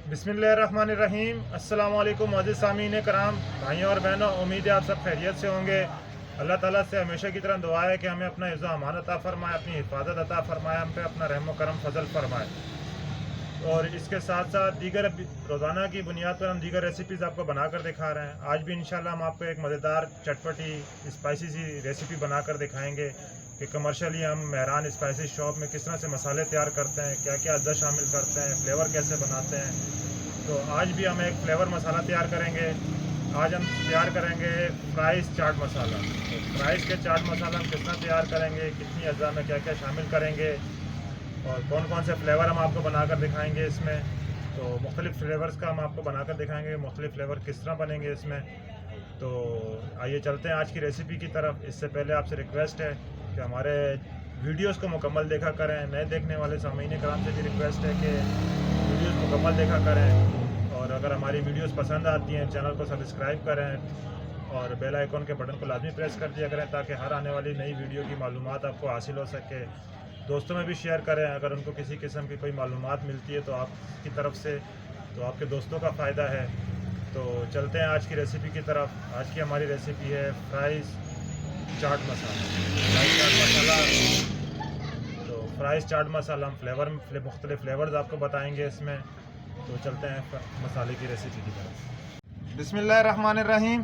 बिस्मिल्लाहिर्रहमानिर्रहीम। अस्सलाम वालेकुम अज़ीज़ सामीन कराम, भाइयों और बहनों, उम्मीद है आप सब खैरियत से होंगे। अल्लाह ताला से हमेशा की तरह दुआ है कि हमें अपना इज़्ज़त अमान अता फ़रमाए, अपनी हिफाजत अता फ़रमाए, हम पे अपना रहम करम फजल फ़रमाए। और इसके साथ साथ दीगर रोज़ाना की बुनियाद पर हम दीगर रेसिपीज़ आपको बनाकर दिखा रहे हैं। आज भी इंशाल्लाह हम आपको एक मज़ेदार चटपटी स्पाइसी सी रेसिपी बनाकर दिखाएंगे कि कमर्शियली हम मेहरान स्पाइसी शॉप में किस तरह से मसाले तैयार करते हैं, क्या क्या अज्जा शामिल करते हैं, फ्लेवर कैसे बनाते हैं। तो आज भी हम एक फ्लेवर मसाला तैयार करेंगे। आज हम तैयार करेंगे फ्राइज़ चाट मसाला। तो फ्राइज़ के चाट मसाला हम किस तरह तैयार करेंगे, कितनी अज्जा में क्या क्या शामिल करेंगे और कौन कौन से फ्लेवर हम आपको बनाकर दिखाएंगे इसमें। तो मुख्तलिफ़ फ्लेवर्स का हम आपको बनाकर दिखाएंगे, मुख्तलिफ़ फ्लेवर किस तरह बनेंगे इसमें। तो आइए चलते हैं आज की रेसिपी की तरफ। इससे पहले आपसे रिक्वेस्ट है कि हमारे वीडियोस को मुकम्मल देखा करें। नए देखने वाले सामीन कराम से भी रिक्वेस्ट है कि वीडियोस मुकम्मल देखा करें, और अगर हमारी वीडियोस पसंद आती हैं चैनल को सब्सक्राइब करें और बेल आइकन के बटन को लाजमी प्रेस कर दिया करें ताकि हर आने वाली नई वीडियो की मालूमात आपको हासिल हो सके। दोस्तों में भी शेयर करें, अगर उनको किसी किस्म की कोई मालूमात मिलती है तो आपकी तरफ से, तो आपके दोस्तों का फ़ायदा है। तो चलते हैं आज की रेसिपी की तरफ। आज की हमारी रेसिपी है फ्राइज़ चाट मसाला। फ्राइज़ चाट मसाला, तो फ्राइज़ चाट मसाला हम मुख्तलिफ़ फ्लेवर्स आपको बताएंगे इसमें। तो चलते हैं मसाले की रेसिपी की तरफ। बिस्मिल्लाहिर्रहमानिर्रहीम।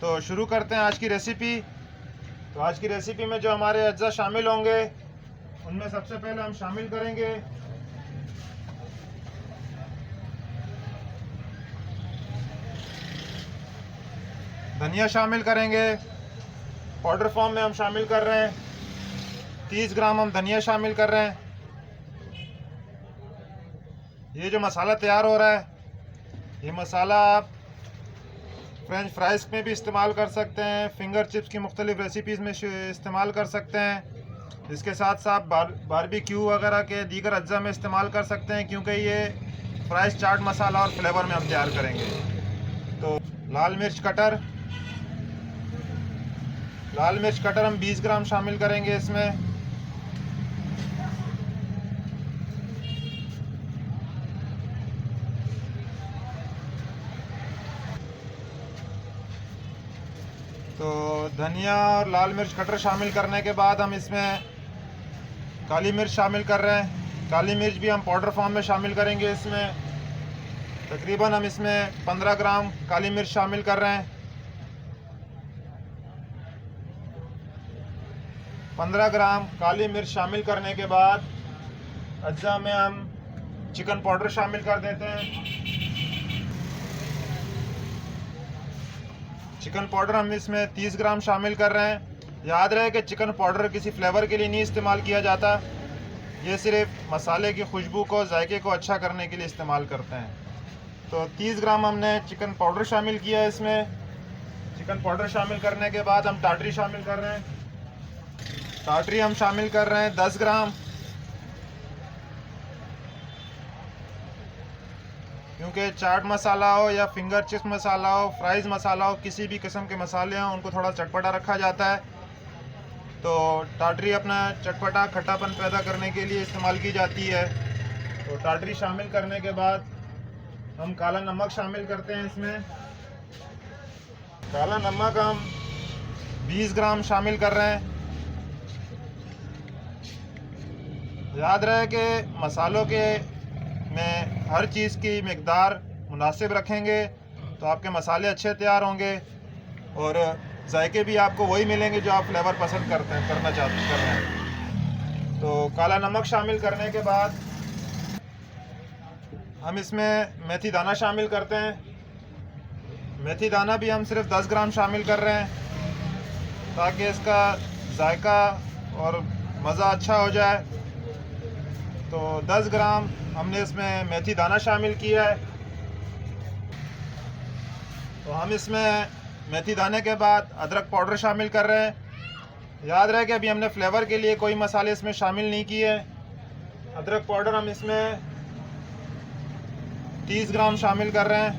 तो शुरू करते हैं आज की रेसिपी। तो आज की रेसिपी में जो हमारे अज्जा शामिल होंगे उनमें सबसे पहले हम शामिल करेंगे धनिया। शामिल करेंगे पाउडर फॉर्म में, हम शामिल कर रहे हैं 30 ग्राम हम धनिया शामिल कर रहे हैं। ये जो मसाला तैयार हो रहा है, ये मसाला आप फ्रेंच फ्राइज़ में भी इस्तेमाल कर सकते हैं, फिंगर चिप्स की मुख्तलिफ़ रेसिपीज़ में इस्तेमाल कर सकते हैं। इसके साथ साथ बारबेक्यू वगैरह के दीगर अज्जा में इस्तेमाल कर सकते हैं, क्योंकि ये फ्राइज़ चाट मसाला और फ्लेवर में हम तैयार करेंगे। तो लाल मिर्च कटर हम 20 ग्राम शामिल करेंगे इसमें। तो धनिया और लाल मिर्च कटर शामिल करने के बाद हम इसमें काली मिर्च शामिल कर रहे हैं। काली मिर्च भी हम पाउडर फॉर्म में शामिल करेंगे इसमें। तकरीबन हम इसमें 15 ग्राम काली मिर्च शामिल कर रहे हैं। 15 ग्राम काली मिर्च शामिल करने के बाद अज्जा में हम चिकन पाउडर शामिल कर देते हैं। चिकन पाउडर हम इसमें 30 ग्राम शामिल कर रहे हैं। याद रहे कि चिकन पाउडर किसी फ्लेवर के लिए नहीं इस्तेमाल किया जाता, ये सिर्फ मसाले की खुशबू को, जायके को अच्छा करने के लिए इस्तेमाल करते हैं। तो 30 ग्राम हमने चिकन पाउडर शामिल किया है इसमें। चिकन पाउडर शामिल करने के बाद हम टाटरी शामिल कर रहे हैं। टाटरी हम शामिल कर रहे हैं 10 ग्राम, क्योंकि चाट मसाला हो या फिंगर चिप्स मसाला हो, फ्राइज़ मसाला हो, किसी भी किस्म के मसाले हों उनको थोड़ा चटपटा रखा जाता है। तो टाटरी अपना चटपटा खट्टापन पैदा करने के लिए इस्तेमाल की जाती है। तो टाटरी शामिल करने के बाद हम काला नमक शामिल करते हैं इसमें। काला नमक हम 20 ग्राम शामिल कर रहे हैं। याद रहे कि मसालों के में हर चीज़ की मिकदार मुनासिब रखेंगे तो आपके मसाले अच्छे तैयार होंगे और जायके भी आपको वही मिलेंगे जो आप फ्लेवर पसंद कर रहे हैं। तो काला नमक शामिल करने के बाद हम इसमें मेथी दाना शामिल करते हैं। मेथी दाना भी हम सिर्फ 10 ग्राम शामिल कर रहे हैं ताकि इसका जायका और मज़ा अच्छा हो जाए। तो 10 ग्राम हमने इसमें मेथी दाना शामिल किया है। तो हम इसमें मेथी दाने के बाद अदरक पाउडर शामिल कर रहे हैं। याद रहे कि अभी हमने फ्लेवर के लिए कोई मसाले इसमें शामिल नहीं किए। अदरक पाउडर हम इसमें 30 ग्राम शामिल कर रहे हैं।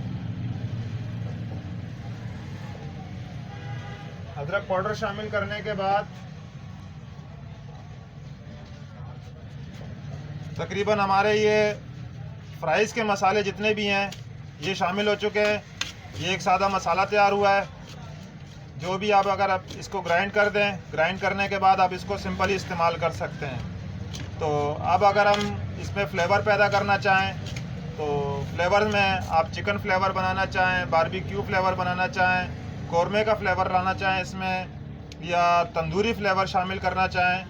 अदरक पाउडर शामिल करने के बाद तकरीबन हमारे ये फ्राइज़ के मसाले जितने भी हैं ये शामिल हो चुके हैं। ये एक सादा मसाला तैयार हुआ है। जो भी आप अगर आप इसको ग्राइंड कर दें, ग्राइंड करने के बाद आप इसको सिंपल ही इस्तेमाल कर सकते हैं। तो अब अगर हम इसमें फ्लेवर पैदा करना चाहें तो फ्लेवर में आप चिकन फ्लेवर बनाना चाहें, बारबेक्यू फ्लेवर बनाना चाहें, कौरमे का फ्लेवर लाना चाहें इसमें, या तंदूरी फ्लेवर शामिल करना चाहें,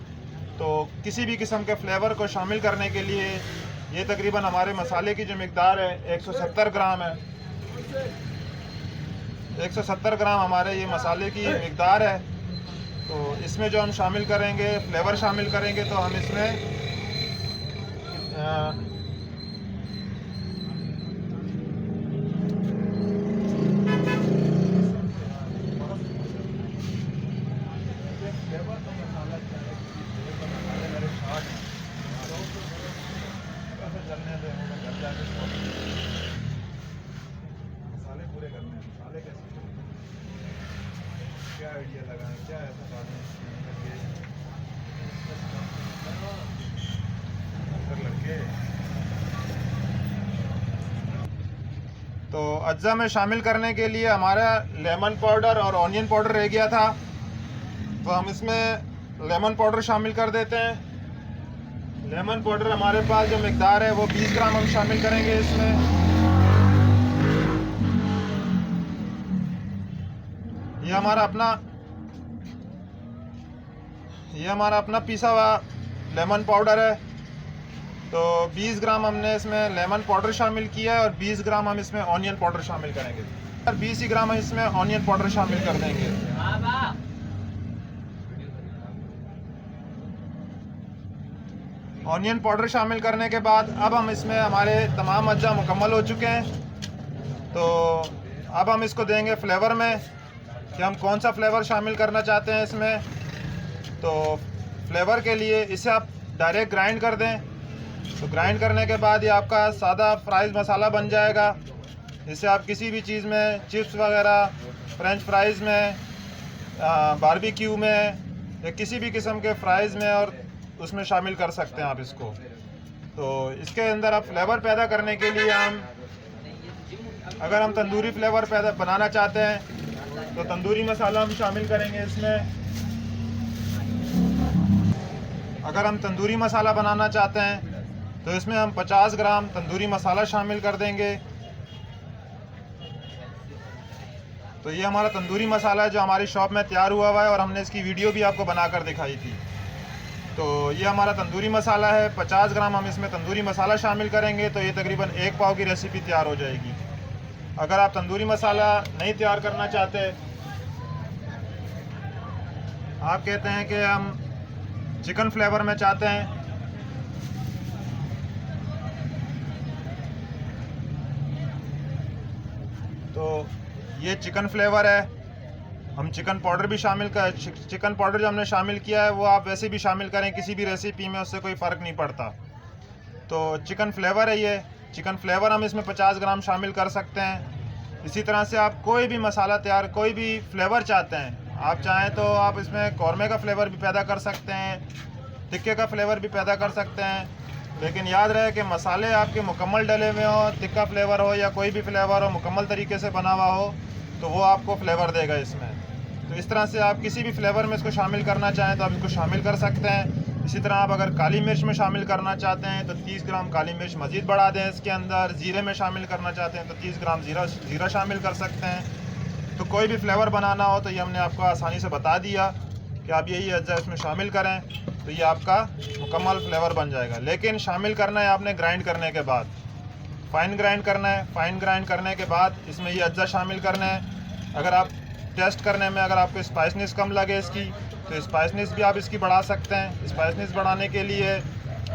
तो किसी भी किस्म के फ्लेवर को शामिल करने के लिए ये तकरीबन हमारे मसाले की जो मिकदार है 170 ग्राम है। 170 ग्राम हमारे ये मसाले की मिकदार है। तो इसमें जो हम शामिल करेंगे, फ्लेवर शामिल करेंगे, तो हम इसमें मसाले पूरे करने हैं। मसाले कैसे, क्या आइडिया लगाएं, क्या ऐसा डालें लड़के। तो अज्जा में शामिल करने के लिए हमारा लेमन पाउडर और ऑनियन पाउडर रह गया था, तो हम इसमें लेमन पाउडर शामिल कर देते हैं। लेमन पाउडर हमारे पास जो मिकदार है वो 20 ग्राम हम शामिल करेंगे इसमें। ये हमारा अपना पिसा हुआ लेमन पाउडर है। तो 20 ग्राम हमने इसमें लेमन पाउडर शामिल किया है और 20 ग्राम हम इसमें ऑनियन पाउडर शामिल करेंगे और 20 ही ग्राम हम इसमें ऑनियन पाउडर शामिल कर देंगे। ऑनियन पाउडर शामिल करने के बाद अब हम इसमें, हमारे तमाम अज्जा मुकम्मल हो चुके हैं, तो अब हम इसको देंगे फ्लेवर में कि हम कौन सा फ्लेवर शामिल करना चाहते हैं इसमें। तो फ्लेवर के लिए इसे आप डायरेक्ट ग्राइंड कर दें। तो ग्राइंड करने के बाद ये आपका सादा फ्राइज़ मसाला बन जाएगा। इसे आप किसी भी चीज़ में, चिप्स वगैरह, फ्रेंच फ्राइज़ में, बारबेक्यू में, या किसी भी किस्म के फ्राइज़ में और उसमें शामिल कर सकते हैं आप इसको। तो इसके अंदर आप फ्लेवर पैदा करने के लिए अगर हम तंदूरी फ्लेवर पैदा बनाना चाहते हैं तो तंदूरी मसाला हम शामिल करेंगे इसमें। अगर हम तंदूरी मसाला बनाना चाहते हैं तो इसमें हम 50 ग्राम तंदूरी मसाला शामिल कर देंगे। तो ये हमारा तंदूरी मसाला है जो हमारी शॉप में तैयार हुआ है और हमने इसकी वीडियो भी आपको बनाकर दिखाई थी। तो ये हमारा तंदूरी मसाला है, 50 ग्राम हम इसमें तंदूरी मसाला शामिल करेंगे तो ये तकरीबन 1 पाव की रेसिपी तैयार हो जाएगी। अगर आप तंदूरी मसाला नहीं तैयार करना चाहते, आप कहते हैं कि हम चिकन फ्लेवर में चाहते हैं, तो ये चिकन फ्लेवर है। हम चिकन पाउडर भी चिकन पाउडर जो हमने शामिल किया है वो आप वैसे भी शामिल करें किसी भी रेसिपी में, उससे कोई फ़र्क नहीं पड़ता। तो चिकन फ्लेवर है ये। चिकन फ्लेवर हम इसमें 50 ग्राम शामिल कर सकते हैं। इसी तरह से आप कोई भी मसाला तैयार, कोई भी फ्लेवर चाहते हैं, आप चाहें तो आप इसमें कौरमे का फ्लेवर भी पैदा कर सकते हैं, टिक्के का फ्लेवर भी पैदा कर सकते हैं। लेकिन याद रहे कि मसाले आपके मुकम्मल डले हुए हो, टिक्का फ्लेवर हो या कोई भी फ्लेवर हो, मुकम्मल तरीके से बना हुआ हो, तो वो आपको फ्लेवर देगा इसमें। तो इस तरह से आप किसी भी फ्लेवर में इसको शामिल करना चाहें तो आप इसको शामिल कर सकते हैं। इसी तरह आप अगर काली मिर्च में शामिल करना चाहते हैं तो 30 ग्राम काली मिर्च मज़ीद बढ़ा दें इसके अंदर। ज़ीरे में शामिल करना चाहते हैं तो 30 ग्राम ज़ीरा शामिल कर सकते हैं। तो कोई भी फ्लेवर बनाना हो तो ये हमने आपको आसानी से बता दिया कि आप यही अज्जा इसमें शामिल करें तो ये आपका मुकम्मल फ्लेवर बन जाएगा। लेकिन शामिल करना है आपने ग्राइंड करने के बाद, फ़ाइन ग्राइंड करना है। फ़ाइन ग्राइंड करने के बाद इसमें ये अज्जा शामिल करना है। अगर आप टेस्ट करने में अगर आपको स्पाइसनेस कम लगे इसकी, तो स्पाइसनेस भी आप इसकी बढ़ा सकते हैं। स्पाइसनेस बढ़ाने के लिए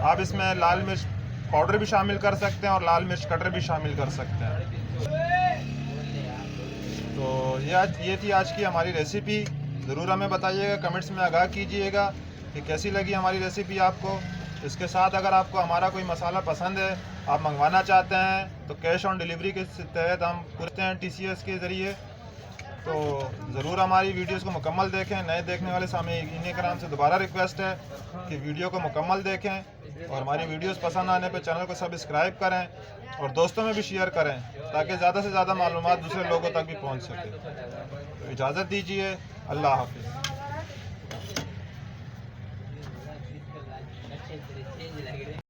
आप इसमें लाल मिर्च पाउडर भी शामिल कर सकते हैं और लाल मिर्च कटर भी शामिल कर सकते हैं। तो ये थी आज की हमारी रेसिपी। ज़रूर हमें बताइएगा, कमेंट्स में आगाह कीजिएगा कि कैसी लगी हमारी रेसिपी आपको। इसके साथ अगर आपको हमारा कोई मसाला पसंद है, आप मंगवाना चाहते हैं, तो कैश ऑन डिलीवरी के तहत हम पूछते हैं TCS के ज़रिए। तो ज़रूर हमारी वीडियोस को मुकम्मल देखें। नए देखने वाले सामीन कराम से दोबारा रिक्वेस्ट है कि वीडियो को मुकम्मल देखें और हमारी वीडियोस पसंद आने पर चैनल को सब्सक्राइब करें और दोस्तों में भी शेयर करें ताकि ज़्यादा से ज़्यादा मालूमात दूसरे लोगों तक भी पहुँच सके। तो इजाज़त दीजिए, अल्लाह हाफिज़।